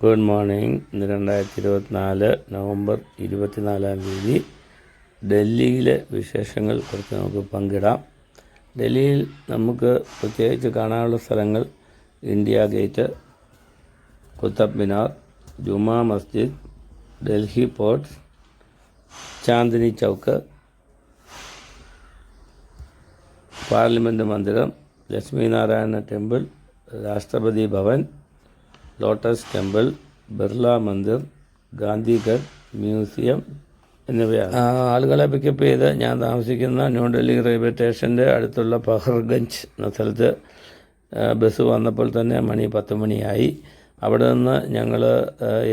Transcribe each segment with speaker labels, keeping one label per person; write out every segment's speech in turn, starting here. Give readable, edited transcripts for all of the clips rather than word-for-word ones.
Speaker 1: Good morning. ഇന്ന് 2024 November 24 ഡൽഹിയിലെ വിശേഷങ്ങൾ കുറച്ച് നമുക്ക് പങ്കിടാം. ഡൽഹിയിൽ നമുക്ക് പ്രത്യേകിച്ച് കാണാനുള്ള സ്ഥലങ്ങൾ India gate, Qutub Minar, Juma Masjid, Delhi port, Chandini Chowk, parliament മന്ദിരം, ലക്ഷ്മി നാരായണ ടെമ്പിൾ, രാഷ്ട്രപതി Bhavan, lotus temple, Birla Mandir, ഗാന്ധിഘട്ട് museum എന്നിവയാണ്. ആളുകളെ പിക്കപ്പ് ചെയ്ത് ഞാൻ താമസിക്കുന്ന ന്യൂഡൽഹി റെയിൽവേ സ്റ്റേഷൻ്റെ അടുത്തുള്ള പഹർഗഞ്ച് എന്ന സ്ഥലത്ത് ബസ് വന്നപ്പോൾ തന്നെ 10 മണിയായി. അവിടെ നിന്ന് ഞങ്ങൾ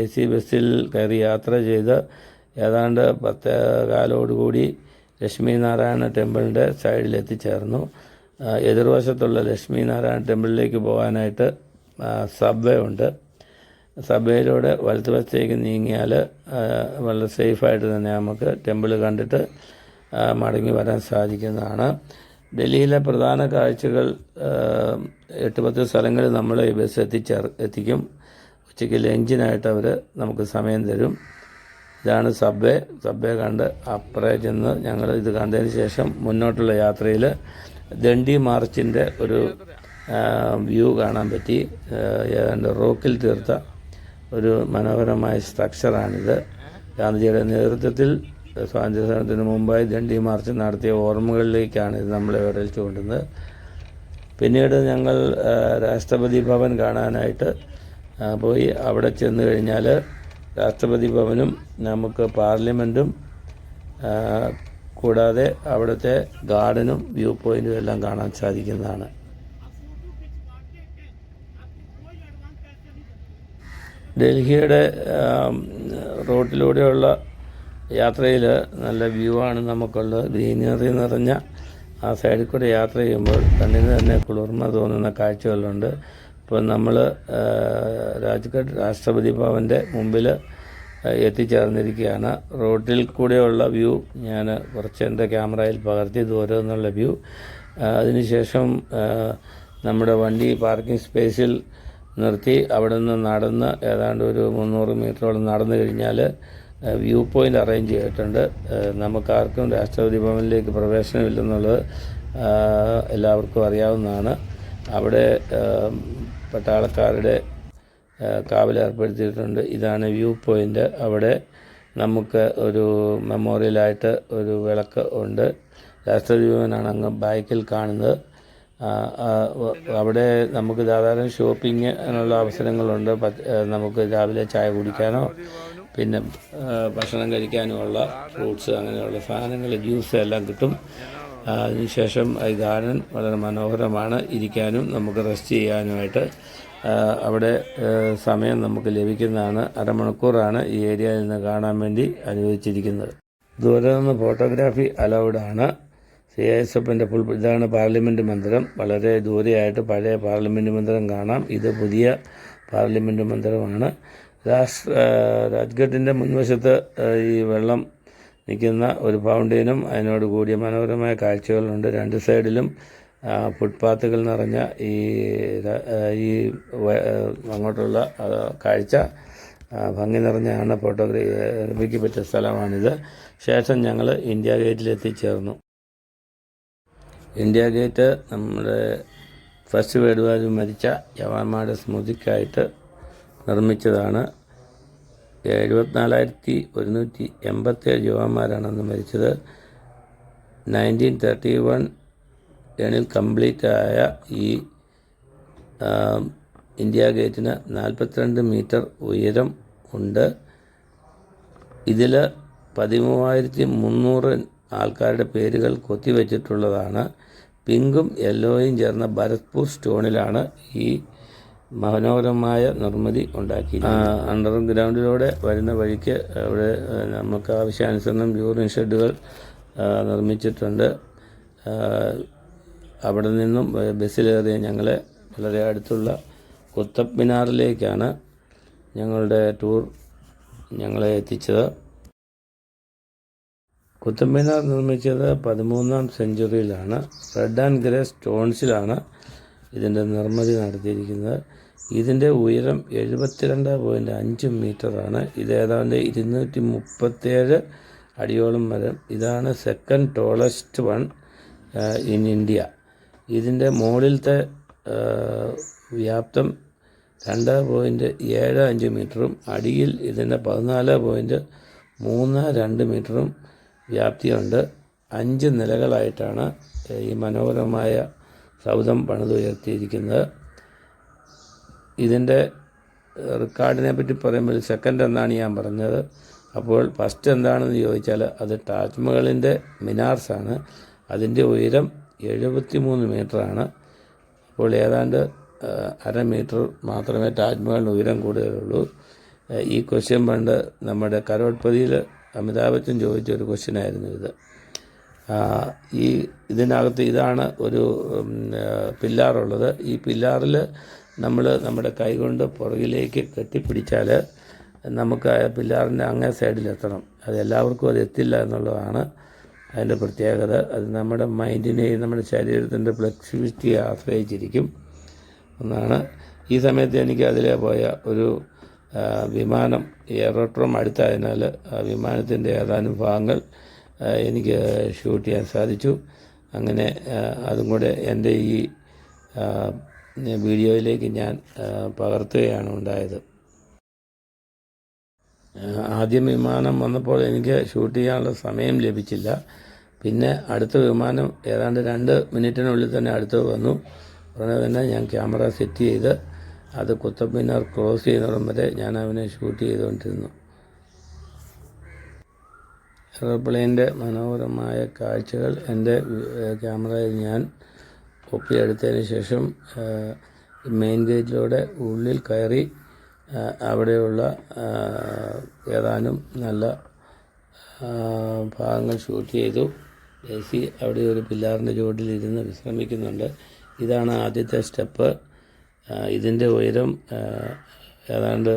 Speaker 1: AC ബസ്സിൽ കയറി യാത്ര ചെയ്ത് ഏതാണ്ട് 10:15 ലക്ഷ്മി നാരായണ ടെമ്പിളിൻ്റെ സൈഡിൽ എത്തിച്ചേർന്നു. എതിർവശത്തുള്ള ലക്ഷ്മി നാരായണ ടെമ്പിളിലേക്ക് പോകാനായിട്ട് സബ്വേ ഉണ്ട്. സബ്വേയിലൂടെ വലതുവശത്തേക്ക് നീങ്ങിയാൽ വളരെ സേഫായിട്ട് തന്നെ നമുക്ക് ടെമ്പിൾ കണ്ടിട്ട് മടങ്ങി വരാൻ സാധിക്കുന്നതാണ്. ഡൽഹിയിലെ പ്രധാന കാഴ്ചകൾ 8-10 സ്ഥലങ്ങളിൽ നമ്മൾ ഈ ബസ് എത്തിക്കും. ഉച്ചയ്ക്ക് ലഞ്ചിനായിട്ട് അവർ നമുക്ക് സമയം തരും. ഇതാണ് സബ്വേ കണ്ട് അപ്പുറേ ചെന്ന് ഞങ്ങൾ ഇത് കണ്ടതിന് ശേഷം മുന്നോട്ടുള്ള യാത്രയിൽ ദണ്ഡി മാർച്ചിൻ്റെ ഒരു വ്യൂ കാണാൻ പറ്റി. ഏതാണ്ട് റോക്കിൽ തീർത്ത ഒരു മനോഹരമായ സ്ട്രക്ചറാണിത്. ഗാന്ധിജിയുടെ നേതൃത്വത്തിൽ സ്വാതന്ത്ര്യസമരത്തിന് മുമ്പായി ദണ്ഡി മാർച്ച് നടത്തിയ ഓർമ്മകളിലേക്കാണ് ഇത് നമ്മളെ വിരൽ ചൂണ്ടുന്നത്. പിന്നീട് ഞങ്ങൾ രാഷ്ട്രപതി ഭവൻ കാണാനായിട്ട് പോയി. അവിടെ ചെന്ന് കഴിഞ്ഞാൽ രാഷ്ട്രപതി ഭവനും നമുക്ക് പാർലമെൻറ്റും കൂടാതെ അവിടുത്തെ ഗാർഡനും വ്യൂ പോയിൻറ്റും എല്ലാം കാണാൻ സാധിക്കുന്നതാണ്. ഡൽഹിയുടെ റോട്ടിലൂടെയുള്ള യാത്രയിൽ നല്ല വ്യൂ ആണ് നമുക്കുള്ളത്. ഗ്രീനറി നിറഞ്ഞ ആ സൈഡിൽ കൂടെ യാത്ര ചെയ്യുമ്പോൾ കണ്ണിന് തന്നെ കുളിർമ തോന്നുന്ന കാഴ്ചകളുണ്ട്. ഇപ്പോൾ നമ്മൾ രാജ്ഘട്ട് രാഷ്ട്രപതി ഭവൻ്റെ മുമ്പിൽ എത്തിച്ചേർന്നിരിക്കുകയാണ്. റോഡിൽ കൂടെയുള്ള വ്യൂ ഞാൻ കുറച്ച് എൻ്റെ ക്യാമറയിൽ പകർത്തി ദൂരെ നിന്നുള്ള വ്യൂ. അതിനുശേഷം നമ്മുടെ വണ്ടി പാർക്കിംഗ് സ്പേസിൽ നിർത്തി അവിടെ നിന്ന് നടന്ന് ഏതാണ്ട് ഒരു 300 മീറ്ററോളം നടന്നു കഴിഞ്ഞാൽ വ്യൂ പോയിൻ്റ് അറേഞ്ച് ചെയ്തിട്ടുണ്ട്. നമുക്കാർക്കും രാഷ്ട്രപതി ഭവനിലേക്ക് പ്രവേശനമില്ലെന്നുള്ളത് എല്ലാവർക്കും അറിയാവുന്നതാണ്. അവിടെ പട്ടാളക്കാരുടെ കാവലേർപ്പെടുത്തിയിട്ടുണ്ട്. ഇതാണ് വ്യൂ പോയിൻ്റ്. അവിടെ നമുക്ക് ഒരു മെമ്മോറിയലായിട്ട് ഒരു വിളക്ക് ഉണ്ട്. രാഷ്ട്രപതി ഭവനാണ് അങ്ങ് ബാക്കിൽ കാണുന്നത്. അവിടെ നമുക്ക് ധാരാളം ഷോപ്പിങ്ങിനുള്ള അവസരങ്ങളുണ്ട്. നമുക്ക് രാവിലെ ചായ കുടിക്കാനോ പിന്നെ ഭക്ഷണം കഴിക്കാനുമുള്ള ഫ്രൂട്ട്സ് അങ്ങനെയുള്ള സാധനങ്ങൾ, ജ്യൂസ് എല്ലാം കിട്ടും. അതിനുശേഷം ഈ ഗാർഡൻ വളരെ മനോഹരമാണ്. ഇരിക്കാനും നമുക്ക് റെസ്റ്റ് ചെയ്യാനുമായിട്ട് അവിടെ സമയം നമുക്ക് ലഭിക്കുന്നതാണ്. അരമണിക്കൂറാണ് ഈ ഏരിയയിൽ നിന്ന് കാണാൻ വേണ്ടി അനുവദിച്ചിരിക്കുന്നത്. ദൂരെ നിന്ന് ഫോട്ടോഗ്രാഫി അലൗഡാണ്. CISFൻ്റെ ഇതാണ് പാർലമെൻറ്റ് മന്ദിരം. വളരെ ദൂരെയായിട്ട് പഴയ പാർലമെൻറ്റ് മന്ദിരം കാണാം. ഇത് പുതിയ പാർലമെൻറ്റ് മന്ദിരമാണ്. രാജ്ഘട്ടിൻ്റെ മുൻവശത്ത് ഈ വെള്ളം നിൽക്കുന്ന ഒരു ഫൗണ്ടെയിനും അതിനോട് കൂടിയ മനോഹരമായ കാഴ്ചകളുണ്ട്. 2 സൈഡിലും ഫുട്പാത്തുകൾ നിറഞ്ഞ ഈ അങ്ങോട്ടുള്ള കാഴ്ച ഭംഗി നിറഞ്ഞാണ്. ഫോട്ടോഗ്രാഫിക്ക് പറ്റിയ സ്ഥലമാണിത്. ശേഷം ഞങ്ങൾ ഇന്ത്യ ഗേറ്റിൽ എത്തിച്ചേർന്നു. ഇന്ത്യ ഗേറ്റ് നമ്മുടെ ഫസ്റ്റ് വേൾഡ് വാറിൽ മരിച്ച ജവാന്മാരുടെ സ്മൃതിക്കായിട്ട് നിർമ്മിച്ചതാണ്. 74,187 ജവാന്മാരാണ് അന്ന് മരിച്ചത്. 1931 കംപ്ലീറ്റ് ആയ ഈ ഇന്ത്യ ഗേറ്റിന് 42 മീറ്റർ ഉയരം ഉണ്ട്. ഇതിൽ 13,300 ആൾക്കാരുടെ പേരുകൾ കൊത്തിവെച്ചിട്ടുള്ളതാണ്. പിങ്കും യെല്ലോയും ചേർന്ന ഭരത്പൂർ സ്റ്റോണിലാണ് ഈ മനോഹരമായ നിർമ്മിതി ഉണ്ടാക്കിയിരിക്കുന്നത്. അണ്ടർഗ്രൗണ്ടിലൂടെ വരുന്ന വഴിക്ക് അവിടെ നമുക്ക് ആവശ്യാനുസരണം യൂറിൻ ഷെഡുകൾ നിർമ്മിച്ചിട്ടുണ്ട്. അവിടെ നിന്നും ബസ്സിലേറിയ ഞങ്ങളെ വളരെ അടുത്തുള്ള കുത്തബ് മിനാറിലേക്കാണ് ഞങ്ങളുടെ ടൂർ ഞങ്ങളെ എത്തിച്ചത്. കുത്തബ് മിനാർ നിർമ്മിച്ചത് 13ാം സെഞ്ച്വറിയിലാണ്. റെഡ് ആൻഡ് ഗ്രേ സ്റ്റോൺസിലാണ് ഇതിൻ്റെ നിർമ്മിതി നടത്തിയിരിക്കുന്നത്. ഇതിൻ്റെ ഉയരം 72.5 മീറ്ററാണ്. ഇത് ഏതാണ്ട് 237 അടിയോളം വരും. ഇതാണ് second tallest one in India. ഇതിൻ്റെ മുകളിലത്തെ വ്യാപ്തം 2.75 മീറ്ററും അടിയിൽ ഇതിൻ്റെ 14.32 മീറ്ററും വ്യാപ്തിയുണ്ട്. 5 നിലകളായിട്ടാണ് ഈ മനോഹരമായ സൗധം പണിതുയർത്തിയിരിക്കുന്നത്. ഇതിൻ്റെ റെക്കോർഡിനെ പറ്റി പറയുമ്പോൾ സെക്കൻഡ് എന്നാണ് ഞാൻ പറഞ്ഞത്. അപ്പോൾ ഫസ്റ്റ് എന്താണെന്ന് ചോദിച്ചാൽ അത് താജ്മഹലിൻ്റെ മിനാർസാണ്. അതിൻ്റെ ഉയരം 73 മീറ്ററാണ്. അപ്പോൾ ഏതാണ്ട് 1/2 മീറ്റർ മാത്രമേ താജ്മഹലിന് ഉയരം കൂടുതലുള്ളൂ. ഈ ക്വസ്റ്റ്യൻ പണ്ട് നമ്മുടെ കരോഡ്പതിയിൽ അമിതാഭ് ബച്ചൻ ചോദിച്ചൊരു ക്വസ്റ്റ്യനായിരുന്നു ഇത്. ഇതിനകത്ത് ഇതാണ് ഒരു പില്ലാറുള്ളത്. ഈ പില്ലാറിൽ നമ്മൾ നമ്മുടെ കൈകൊണ്ട് പുറകിലേക്ക് കെട്ടിപ്പിടിച്ചാൽ നമുക്ക് ആ പില്ലാറിൻ്റെ അങ്ങേ സൈഡിലെത്തണം. അത് എല്ലാവർക്കും അത് എത്തില്ല എന്നുള്ളതാണ് അതിൻ്റെ പ്രത്യേകത. അത് നമ്മുടെ മൈൻഡിനെയും നമ്മുടെ ശരീരത്തിൻ്റെ ഫ്ലെക്സിബിലിറ്റിയെ ആശ്രയിച്ചിരിക്കും എന്നാണ്. ഈ സമയത്ത് എനിക്ക് അതിലെ പോയ ഒരു വിമാനം എയറോഡ്രോം അടുത്തായതിനാൽ ആ വിമാനത്തിൻ്റെ ഏതാനും ഭാഗങ്ങൾ എനിക്ക് ഷൂട്ട് ചെയ്യാൻ സാധിച്ചു. അങ്ങനെ അതും കൂടെ എൻ്റെ ഈ വീഡിയോയിലേക്ക് ഞാൻ പകർത്തുകയാണ് ഉണ്ടായത്. ആദ്യം വിമാനം വന്നപ്പോൾ എനിക്ക് ഷൂട്ട് ചെയ്യാനുള്ള സമയം ലഭിച്ചില്ല. പിന്നെ അടുത്ത വിമാനം ഏതാണ്ട് 2 മിനിറ്റിനുള്ളിൽ തന്നെ അടുത്ത് വന്നു. ഉടനെ തന്നെ ഞാൻ ക്യാമറ സെറ്റ് ചെയ്ത് അത് കുത്തബ് മിനാർ ക്രോസ് ചെയ്യുന്നിടം വരെ ഞാൻ അവനെ ഷൂട്ട് ചെയ്തുകൊണ്ടിരുന്നു. എയർപ്ലെയിൻ്റെ മനോഹരമായ കാഴ്ചകൾ എൻ്റെ ക്യാമറയിൽ ഞാൻ ഒപ്പിയെടുത്തതിന് ശേഷം മെയിൻ ഗേറ്റിലൂടെ ഉള്ളിൽ കയറി അവിടെയുള്ള ഏതാനും നല്ല ഭാഗങ്ങൾ ഷൂട്ട് ചെയ്തു. ലേസി അവിടെ ഒരു പില്ലാറിൻ്റെ ചുവട്ടിലിരുന്ന് വിശ്രമിക്കുന്നുണ്ട്. ഇതാണ് ആദ്യത്തെ സ്റ്റെപ്പ്. ഇതിൻ്റെ ഉയരം ഏതാണ്ട്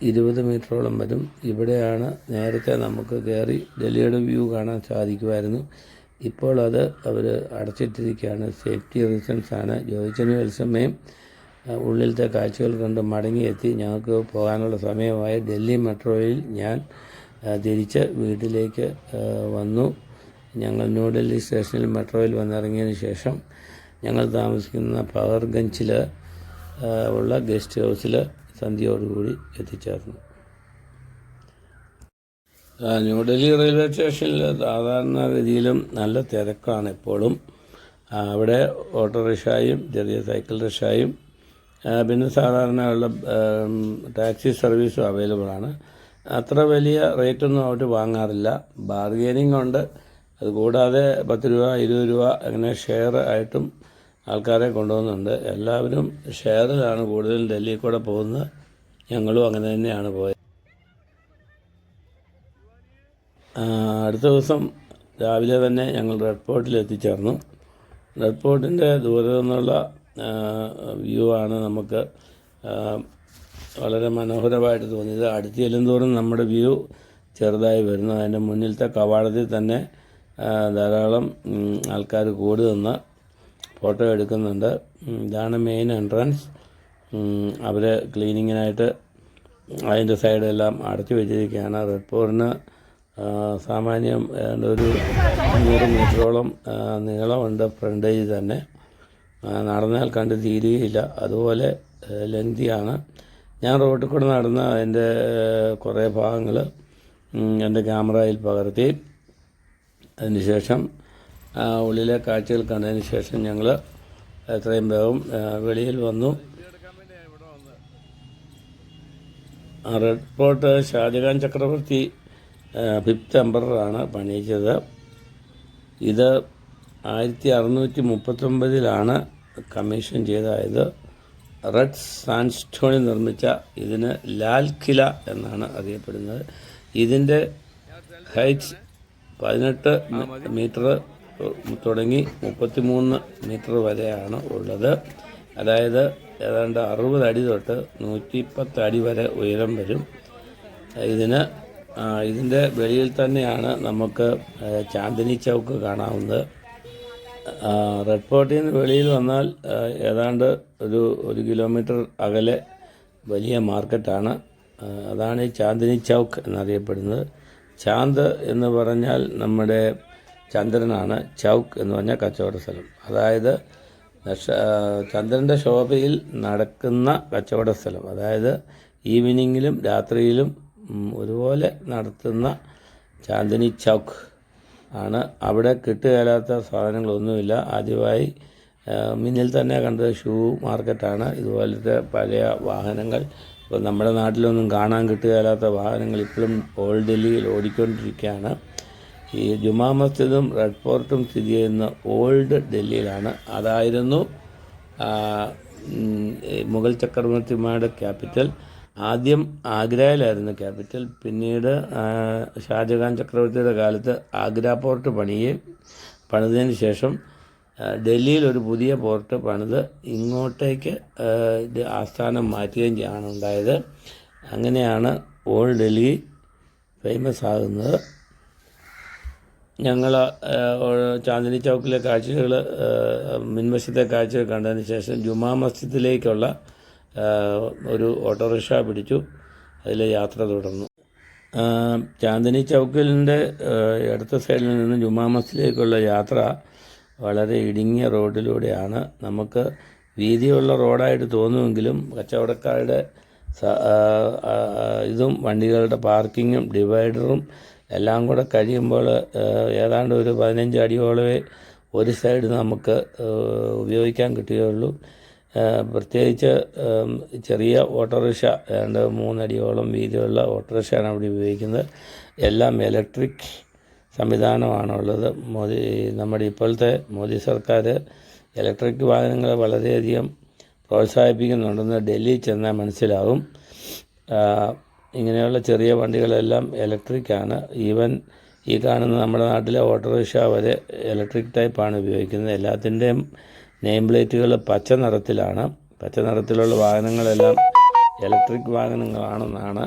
Speaker 1: 20 മീറ്ററോളം വരും. ഇവിടെയാണ് നേരത്തെ നമുക്ക് കയറി ഡൽഹിയുടെ വ്യൂ കാണാൻ സാധിക്കുമായിരുന്നു. ഇപ്പോൾ അത് അവർ അടച്ചിട്ടിരിക്കുകയാണ്. സേഫ്റ്റി റീസൺസാണ്. ജോയിച്ചനും എൽസമ്മയും ഉള്ളിലത്തെ കാഴ്ചകൾ കണ്ട് മടങ്ങിയെത്തി. ഞങ്ങൾക്ക് പോകാനുള്ള സമയമായി. ഡൽഹി മെട്രോയിൽ ഞാൻ തിരിച്ച് വീട്ടിലേക്ക് വന്നു. ഞങ്ങൾ ന്യൂഡൽഹി സ്റ്റേഷനിൽ മെട്രോയിൽ വന്നിറങ്ങിയതിന് ശേഷം ഞങ്ങൾ താമസിക്കുന്ന പവർഗഞ്ചിൽ ഉള്ള ഗസ്റ്റ് ഹൗസിൽ സന്ധ്യയോടുകൂടി എത്തിച്ചേർന്നു. ന്യൂഡൽഹി റെയിൽവേ സ്റ്റേഷനിൽ സാധാരണഗതിയിലും നല്ല തിരക്കാണ് എപ്പോഴും. അവിടെ ഓട്ടോറിക്ഷയും ചെറിയ സൈക്കിൾ റിക്ഷയും പിന്നെ സാധാരണയുള്ള ടാക്സി സർവീസും അവൈലബിളാണ്. അത്ര വലിയ റേറ്റൊന്നും അവർ വാങ്ങാറില്ല. ബാർഗെയിനിങ് ഉണ്ട്. അതുകൂടാതെ 10 രൂപ 20 രൂപ അങ്ങനെ ഷെയർ ആയിട്ടും ആൾക്കാരെ കൊണ്ടുപോകുന്നുണ്ട്. എല്ലാവരും ഷെയറിലാണ് കൂടുതലും ഡൽഹിയിൽ കൂടെ പോകുന്നത്. ഞങ്ങളും അങ്ങനെ തന്നെയാണ് പോയത്. അടുത്ത ദിവസം രാവിലെ തന്നെ ഞങ്ങൾ റെഡ് ഫോർട്ടിൽ എത്തിച്ചേർന്നു. റെഡ് ഫോർട്ടിൻ്റെ ദൂരെ നിന്നുള്ള വ്യൂ ആണ് നമുക്ക് വളരെ മനോഹരമായിട്ട് തോന്നിയത്. അടുത്ത് ചെല്ലുന്തോറും നമ്മുടെ വ്യൂ ചെറുതായി വരുന്നു. അതിൻ്റെ മുന്നിലത്തെ കവാടത്തിൽ തന്നെ ധാരാളം ആൾക്കാർ കൂടി നിന്ന് ഫോട്ടോ എടുക്കുന്നുണ്ട്. ഇതാണ് മെയിൻ എൻട്രൻസ്. അവർ ക്ലീനിങ്ങിനായിട്ട് അതിൻ്റെ സൈഡെല്ലാം അടച്ചു വെച്ചിരിക്കുകയാണ്. റെഡ് ഫോർട്ടിന് സാമാന്യം ഒരു 100 മീറ്ററോളം നീളമുണ്ട്. ഫ്രണ്ടേജ് തന്നെ നടന്നാൽ കണ്ട് തീരുകയില്ല. അതുപോലെ ലെങ്തിയാണ്. ഞാൻ റോഡിൽ കൂടെ നടന്ന അതിൻ്റെ കുറേ ഭാഗങ്ങൾ എൻ്റെ ക്യാമറയിൽ പകർത്തി. അതിനുശേഷം ഉള്ളിലെ കാഴ്ചകൾ കണ്ടതിന് ശേഷം ഞങ്ങൾ എത്രയും വേഗം വെളിയിൽ വന്നു. റെഡ് ഫോർട്ട് ഷാജഹാൻ ചക്രവർത്തി 5th എംപററാണ് പണിയിച്ചത്. ഇത് 1639 കമ്മീഷൻ ചെയ്തതായത്. റെഡ് സാൻഡ്സ്റ്റോണിൽ നിർമ്മിച്ച ഇതിന് ലാൽ കില എന്നാണ് അറിയപ്പെടുന്നത്. ഇതിൻ്റെ ഹൈറ്റ്സ് 18 മീറ്റർ തുടങ്ങി 33 മീറ്റർ വരെയാണ് ഉള്ളത്. അതായത് ഏതാണ്ട് 60 അടി തൊട്ട് 110 അടി വരെ ഉയരം വരും. ഇതിൻ്റെ വെളിയിൽ തന്നെയാണ് നമുക്ക് ചാന്ദിനി ചൗക്ക് കാണാവുന്നത്. റെഡ് ഫോർട്ടിൽ നിന്ന് വെളിയിൽ വന്നാൽ ഏതാണ്ട് ഒരു കിലോമീറ്റർ അകലെ വലിയ മാർക്കറ്റാണ്. അതാണ് ഈ ചാന്ദിനി ചൗക്ക് എന്നറിയപ്പെടുന്നത്. ചാന്ത് എന്ന് പറഞ്ഞാൽ നമ്മുടെ ചന്ദ്രനാണ്, ചൗക്ക് എന്ന് പറഞ്ഞാൽ കച്ചവട സ്ഥലം. അതായത് ചന്ദ്രൻ്റെ ശോഭയിൽ നടക്കുന്ന കച്ചവട സ്ഥലം. അതായത് ഈവനിങ്ങിലും രാത്രിയിലും ഒരുപോലെ നടത്തുന്ന ചാന്ദിനി ചൗക്ക് ആണ്. അവിടെ കിട്ടുകയില്ലാത്ത സാധനങ്ങളൊന്നുമില്ല. ആദ്യമായി മുന്നിൽ തന്നെ കണ്ടത് ഷൂ മാർക്കറ്റാണ്. ഇതുപോലത്തെ പഴയ വാഹനങ്ങൾ, ഇപ്പോൾ നമ്മുടെ നാട്ടിലൊന്നും കാണാൻ കിട്ടുകയില്ലാത്ത വാഹനങ്ങൾ ഇപ്പോഴും ഓൾഡ് ഡൽഹിയിൽ ഓടിക്കൊണ്ടിരിക്കുകയാണ്. ഈ ജുമാ മസ്ജിദും റെഡ് ഫോർട്ടും സ്ഥിതി ചെയ്യുന്ന ഓൾഡ് ഡൽഹിയിലാണ്. അതായിരുന്നു മുഗൾ ചക്രവർത്തിമാരുടെ ക്യാപിറ്റൽ. ആദ്യം ആഗ്രയിലായിരുന്നു ക്യാപിറ്റൽ. പിന്നീട് ഷാജഹാൻ ചക്രവർത്തിയുടെ കാലത്ത് ആഗ്ര പോർട്ട് പണിതതിന് ശേഷം ഡൽഹിയിൽ ഒരു പുതിയ പോർട്ട് പണിത് ഇങ്ങോട്ടേക്ക് ആസ്ഥാനം മാറ്റുകയും ചെയ്യാണ് ഉണ്ടായത്. അങ്ങനെയാണ് ഓൾഡ് ഡൽഹി ഫേമസ് ആകുന്നത്. ഞങ്ങൾ ചാന്ദിനി ചൗക്കിലെ കാഴ്ചകൾ, മുൻവശത്തെ കാഴ്ചകൾ കണ്ടതിന് ശേഷം ജുമാ മസ്ജിദിലേക്കുള്ള ഒരു ഓട്ടോറിക്ഷ പിടിച്ചു. അതിൽ യാത്ര തുടർന്നു. ചാന്ദിനി ചൗക്കിലിൻ്റെ ഇടത്ത സൈഡിൽ നിന്ന് ജുമാ മസ്ജിദിലേക്കുള്ള യാത്ര വളരെ ഇടുങ്ങിയ റോഡിലൂടെയാണ്. നമുക്ക് വീതിയുള്ള റോഡായിട്ട് തോന്നുമെങ്കിലും കച്ചവടക്കാരുടെ ഇതും വണ്ടികളുടെ പാർക്കിങ്ങും ഡിവൈഡറും എല്ലാം കൂടെ കഴിയുമ്പോൾ ഏതാണ്ട് ഒരു 15 അടിയോളമേ ഒരു സൈഡ് നമുക്ക് ഉപയോഗിക്കാൻ കിട്ടുകയുള്ളൂ. പ്രത്യേകിച്ച് ചെറിയ ഓട്ടോറിക്ഷ, ഏതാണ്ട് 3 അടിയോളം വീതിയുള്ള ഓട്ടോറിക്ഷയാണ് അവിടെ ഉപയോഗിക്കുന്നത്. എല്ലാം ഇലക്ട്രിക് സംവിധാനമാണുള്ളത്. നമ്മുടെ ഇപ്പോഴത്തെ മോദി സർക്കാർ ഇലക്ട്രിക് വാഹനങ്ങളെ വളരെയധികം പ്രോത്സാഹിപ്പിക്കുന്നുണ്ടെന്ന് ഡൽഹി ചെന്നാൽ മനസ്സിലാവും. ഇങ്ങനെയുള്ള ചെറിയ വണ്ടികളെല്ലാം ഇലക്ട്രിക്കാണ്. ഈവൻ ഈ കാണുന്ന നമ്മുടെ നാട്ടിലെ ഓട്ടോറിക്ഷ വരെ ഇലക്ട്രിക് ടൈപ്പാണ് ഉപയോഗിക്കുന്നത്. എല്ലാത്തിൻ്റെയും നെയിം പ്ലേറ്റുകൾ പച്ച നിറത്തിലാണ്. പച്ച നിറത്തിലുള്ള വാഹനങ്ങളെല്ലാം ഇലക്ട്രിക് വാഹനങ്ങളാണെന്നാണ്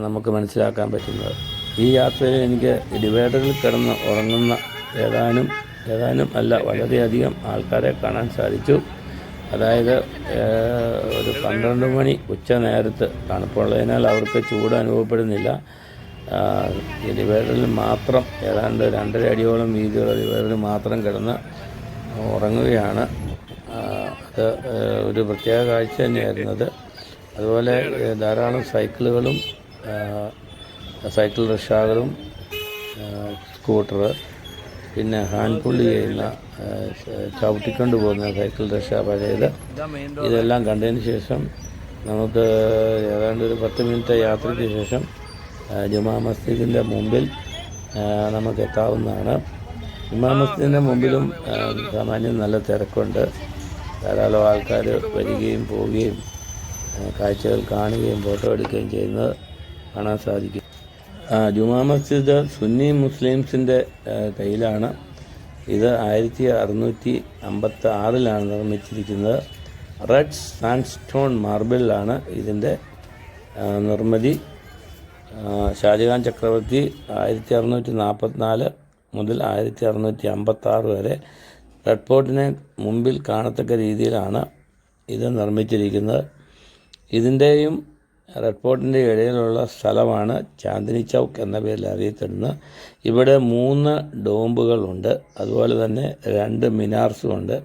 Speaker 1: നമുക്ക് മനസ്സിലാക്കാൻ പറ്റുന്നത്. ഈ യാത്രയിൽ എനിക്ക് ഡിവൈഡറിൽ കിടന്ന് ഉറങ്ങുന്ന ഏതാനും അല്ല വളരെയധികം ആൾക്കാരെ കാണാൻ സാധിച്ചു. അതായത് ഒരു 12 മണി ഉച്ച നേരത്ത്, തണുപ്പുള്ളതിനാൽ അവർക്ക് ചൂട് അനുഭവപ്പെടുന്നില്ല. ഈ ഡിവൈഡറിൽ മാത്രം ഏതാണ്ട് 2.5 അടിയോളം വീതിയുള്ള ഡിവൈഡറിൽ മാത്രം കിടന്ന് ഉറങ്ങുകയാണ്. അത് ഒരു പ്രത്യേക കാഴ്ച തന്നെയായിരുന്നത്. അതുപോലെ ധാരാളം സൈക്കിളുകളും സൈക്കിൾ റിക്ഷാകളും സ്കൂട്ടർ, പിന്നെ ഹാൻഡ് പുള്ളി ചെയ്യുന്ന ചവിട്ടിക്കൊണ്ട് പോകുന്ന സൈക്കിൾ റിക്ഷ പഴയത്, ഇതെല്ലാം കണ്ടതിന് ശേഷം നമുക്ക് ഏതാണ്ട് ഒരു 10 മിനിറ്റ് യാത്രയ്ക്ക് ശേഷം ജുമാ മസ്ജിദിൻ്റെ മുമ്പിൽ നമുക്ക് എത്താവുന്നതാണ്. ജുമാ മസ്ജിദിൻ്റെ മുമ്പിലും സാമാന്യം നല്ല തിരക്കുണ്ട്. ധാരാളം ആൾക്കാർ വരികയും പോവുകയും കാഴ്ചകൾ കാണുകയും ഫോട്ടോ എടുക്കുകയും ചെയ്യുന്നത് കാണാൻ സാധിക്കും. ജുമാ മസ്ജിദ് സുന്നി മുസ്ലിംസിൻ്റെ കയ്യിലാണ്. ഇത് 1656 നിർമ്മിച്ചിരിക്കുന്നത്. റെഡ് സാൻഡ്സ്റ്റോൺ മാർബിളിലാണ് ഇതിൻ്റെ നിർമ്മിതി. ഷാജഹാൻ ചക്രവർത്തി 1644 മുതൽ 1656 വരെ റെഡ് ഫോർട്ടിനെ മുമ്പിൽ കാണത്തക്ക രീതിയിലാണ് ഇത് നിർമ്മിച്ചിരിക്കുന്നത്. ഇതിൻ്റെയും റെഡ് ഫോർട്ടിൻ്റെ ഇടയിലുള്ള സ്ഥലമാണ് ചാന്ദിനി ചൗക്ക് എന്ന പേരിൽ അറിയപ്പെടുന്നത്. ഇവിടെ 3 ഡോംബുകളുണ്ട്. അതുപോലെ തന്നെ 2 മിനാർസുമുണ്ട്.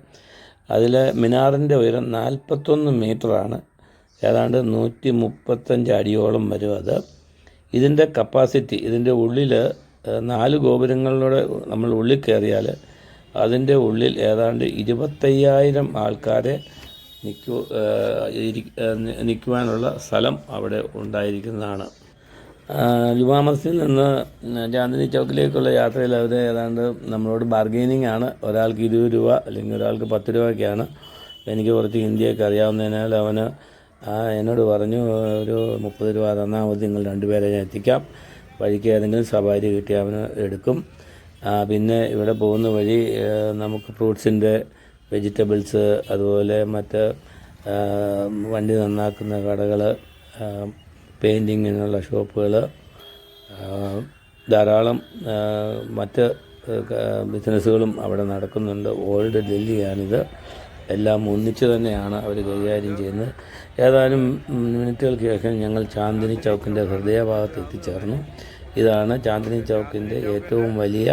Speaker 1: അതിൽ മിനാറിൻ്റെ ഉയരം 41 മീറ്ററാണ്. ഏതാണ്ട് 135 അടിയോളം വരും അത്. ഇതിൻ്റെ കപ്പാസിറ്റി, ഇതിൻ്റെ ഉള്ളിൽ 4 ഗോപുരങ്ങളിലൂടെ നമ്മൾ ഉള്ളിൽ കയറിയാൽ അതിൻ്റെ ഉള്ളിൽ ഏതാണ്ട് 25,000 ആൾക്കാരെ നിൽക്കുവാനുള്ള സ്ഥലം അവിടെ ഉണ്ടായിരിക്കുന്നതാണ്. ജുമാ മസ്ജിദിൽ നിന്ന് ചാന്ദിനി ചൗക്കിലേക്കുള്ള യാത്രയിൽ അവർ ഏതാണ്ട് നമ്മളോട് ബാർഗെയിനിങ് ആണ്. ഒരാൾക്ക് 20 രൂപ അല്ലെങ്കിൽ ഒരാൾക്ക് 10 രൂപയ്ക്കാണ്. എനിക്ക് കുറച്ച് ഹിന്ദിയൊക്കെ അറിയാവുന്നതിനാൽ അവന് എന്നോട് പറഞ്ഞു, ഒരു 30 രൂപ തന്നാൽ മതി, നിങ്ങൾ 2 പേരെ ഞാൻ എത്തിക്കാം. വഴിക്ക് ഏതെങ്കിലും സവാരി കിട്ടി അവന് എടുക്കും. പിന്നെ ഇവിടെ പോകുന്ന വഴി നമുക്ക് ഫ്രൂട്ട്സിൻ്റെ, വെജിറ്റബിൾസ്, അതുപോലെ മറ്റ് വണ്ടി നന്നാക്കുന്ന കടകൾ, പെയിൻറ്റിങ്ങിനുള്ള ഷോപ്പുകൾ, ധാരാളം മറ്റ് ബിസിനസ്സുകളും അവിടെ നടക്കുന്നുണ്ട്. ഓൾഡ് ഡൽഹിയാണിത്. എല്ലാം ഒന്നിച്ച് തന്നെയാണ് അവർ കൈകാര്യം ചെയ്യുന്നത്. ഏതാനും മിനിറ്റുകൾക്ക് ശേഷം ഞങ്ങൾ ചാന്ദിനി ചൗക്കിൻ്റെ ഹൃദയഭാഗത്ത് എത്തിച്ചേർന്നു. ഇതാണ് ചാന്ദിനി ചൗക്കിൻ്റെ ഏറ്റവും വലിയ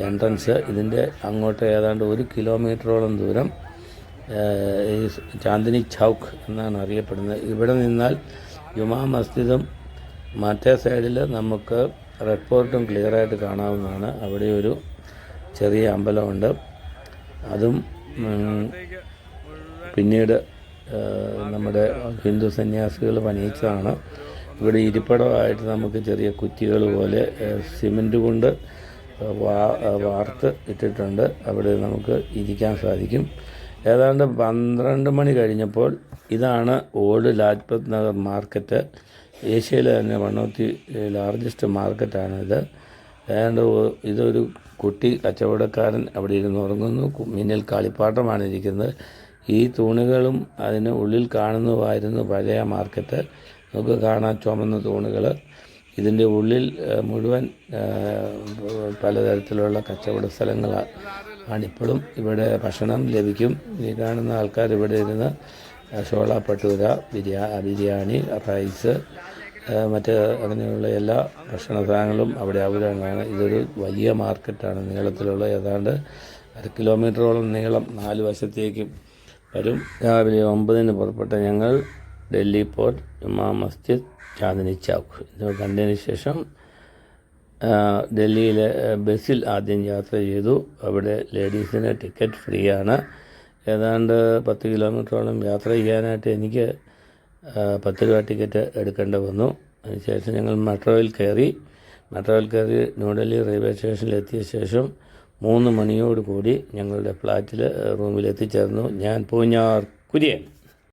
Speaker 1: എൻട്രൻസ്. ഇതിൻ്റെ അങ്ങോട്ട് ഏതാണ്ട് 1 കിലോമീറ്ററോളം ദൂരം ഈ ചാന്ദിനി ചൗക്ക് എന്നാണ് അറിയപ്പെടുന്നത്. ഇവിടെ നിന്നാൽ ജുമാ മസ്ജിദും മറ്റേ സൈഡിൽ നമുക്ക് റെഡ് ഫോർട്ടും ക്ലിയറായിട്ട് കാണാവുന്നതാണ്. അവിടെ ഒരു ചെറിയ അമ്പലമുണ്ട്. അതും പിന്നീട് നമ്മുടെ ഹിന്ദു സന്യാസികൾ പണിയിച്ചതാണ്. ഇവിടെ ഇരിപ്പിടമായിട്ട് നമുക്ക് ചെറിയ കുറ്റികൾ പോലെ സിമൻറ്റ് കൊണ്ട് വാർത്ത് ഇട്ടിട്ടുണ്ട്. അവിടെ നമുക്ക് ഇരിക്കാൻ സാധിക്കും. ഏതാണ്ട് 12 മണി കഴിഞ്ഞപ്പോൾ ഇതാണ് ഓൾഡ് ലാജ്പത് നഗർ മാർക്കറ്റ്. ഏഷ്യയിലെ തന്നെ വൺ ഓഫ് ദി ലാർജസ്റ്റ് മാർക്കറ്റാണിത്. ഏതാണ്ട് ഇതൊരു കുട്ടി കച്ചവടക്കാരൻ അവിടെ ഇരുന്ന് ഉറങ്ങുന്നു. മുന്നിൽ കളിപ്പാട്ടമാണ് ഇരിക്കുന്നത്. ഈ തൂണുകളും അതിന് ഉള്ളിൽ കാണുന്നതായിരുന്നു പഴയ മാർക്കറ്റ്. നമുക്ക് കാണാൻ ചുമന്ന തൂണുകൾ. ഇതിൻ്റെ ഉള്ളിൽ മുഴുവൻ പലതരത്തിലുള്ള കച്ചവട സ്ഥലങ്ങളാണിപ്പോഴും. ഇവിടെ ഭക്ഷണം ലഭിക്കും. ഈ കാണുന്ന ആൾക്കാർ ഇവിടെ ഇരുന്ന് ഷോള ഭട്ടൂര, ബിരിയാണി, റൈസ്, മറ്റ് അങ്ങനെയുള്ള എല്ലാ ഭക്ഷണ സാധനങ്ങളും അവിടെ അവൈലബിളാണ്. ഇതൊരു വലിയ മാർക്കറ്റാണ്. നീളത്തിലുള്ള ഏതാണ്ട് 1 കിലോമീറ്ററോളം നീളം 4 വശത്തേക്കും വരും. രാവിലെ 9-ന് പുറപ്പെട്ട ഞങ്ങൾ ഡൽഹി പോർട്ട്, ജുമാ മസ്ജിദ്, ചാന്ദിനി ചൗക്ക് ഇത് കണ്ടതിന് ശേഷം ഡൽഹിയിലെ ബസ്സിൽ ആദ്യം യാത്ര ചെയ്തു. അവിടെ ലേഡീസിന് ടിക്കറ്റ് ഫ്രീ ആണ്. ഏതാണ്ട് 10 കിലോമീറ്ററോളം യാത്ര ചെയ്യാനായിട്ട് എനിക്ക് 10 രൂപ ടിക്കറ്റ് എടുക്കേണ്ടി വന്നു. അതിനുശേഷം ഞങ്ങൾ മെട്രോയിൽ കയറി ന്യൂഡൽഹി റെയിൽവേ സ്റ്റേഷനിലെത്തിയ ശേഷം 3 മണിയോടുകൂടി ഞങ്ങളുടെ ഫ്ലാറ്റിൽ റൂമിൽ എത്തിച്ചേർന്നു. ഞാൻ പൂഞ്ഞാർ കുര്യൻ.